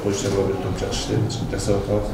коюш чарба бир топ жакшы иштеп жасап атабыз.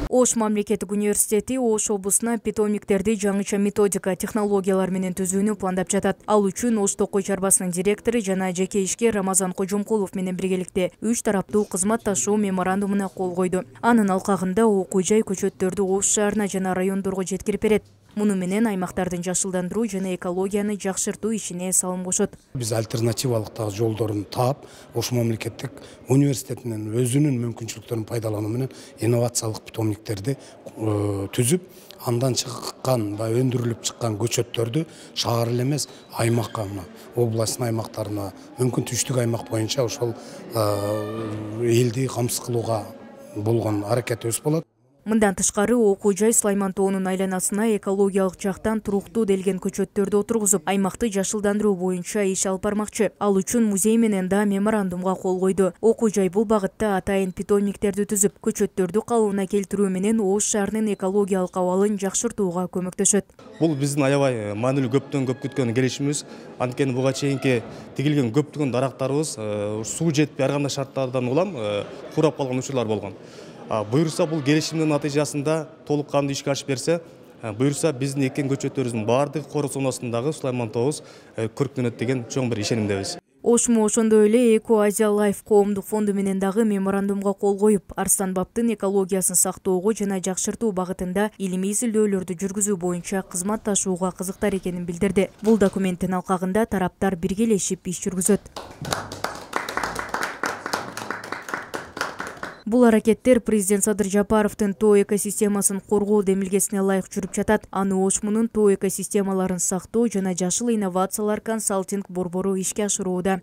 Ош мамлекеттик университети Ош облусуна питомниктерди жаңыча методика, технологиялар менен түзүүнү пландап жатат. Ал үчүн Ош Токой чарбасынын директору жана жеке ишкер Рамазан Кожомкулов менен биргеликте 3 тараптуу кызматташуу меморандумуна кол койду. Анын алкагында окуу жай көчөттөрдү Ош шаарына жана райондорго жеткирип берет. Муну менен аймактардын жашылдандыруу жана экологияны жакшыртуу ишине салым кошот. Биз альтернативалык жолдорун таап, Ош мамлекеттик университетинин өзүнүн мүмкүнчүлүктөрүн пайдалануу менен инновациялык питомниктерди түзүп, андан чыккан ба өндүрүлүп чыккан көчөттөрдү шаар эле эмес, аймакка, областын аймактарына, мүмкүн түштүк аймак боюнча ошол элди камсыз кылууга болгон аракетибиз болот. Мындан тышкары окуу жай Сулайман тоонун айланасына экологиялык жактан туруктуу делген көчөттөрдү отургузуп, аймакты жашылдандыруу боюнча иш алып бармакчы. Ал үчүн музей менен да меморандумга кол койду. Окуу жай бул багытта атайын питомниктерди түзүп, көчөттөрдү калыбына келтирүү менен Ош шаарынын экологиялык абалын жакшыртууга көмөктөшөт. Бул биздин аябай маанилүү көптөн көп күткөн келишимибиз. Анткени буга чейинки тигилген көптөгөн дарактарыбыз суу жетпей ар кандай шарттардан улам курап калган учурлар болгон. Буюрса бул келишимдин натыйжасында толук кандуу ишке ашып берсе, буюрса биздин эккен көчөттөрүбүздүн баардыгы кор зонасындагы Сулайман тообуз көрктөнөт деген чоң бир ишенимдебиз. Ошмо ошондой эле Эко Азия Лайф коомдук фонду менен дагы меморандумга кол коюп, Арстан баптын экологиясын сактоого жана жакшыртуу багытында илимий изилдөөлөрдү жүргүзүү боюнча кызматташууга кызыктар экенин билдирди. Бул документтин алкагында тараптар биргелешип иш жүргүзөт. Бул аракеттер президент Садыр Жапаровдун тоо экосистемасын коргоо демилгесине ылайык жүрүп жатат. Аны Ошмунун тоо экосистемаларын сактоо жана жашыл инновациялар консалтинг борбору ишке ашырууда.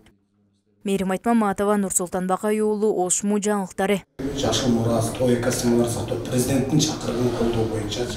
Мээрим Айтмаматова, Нурсултан Бакай уулу, Ошму жаңылыктары. Жашыл мурас, тоо экосистемаларын сактоо президенттин чакырыгын колдоо боюнча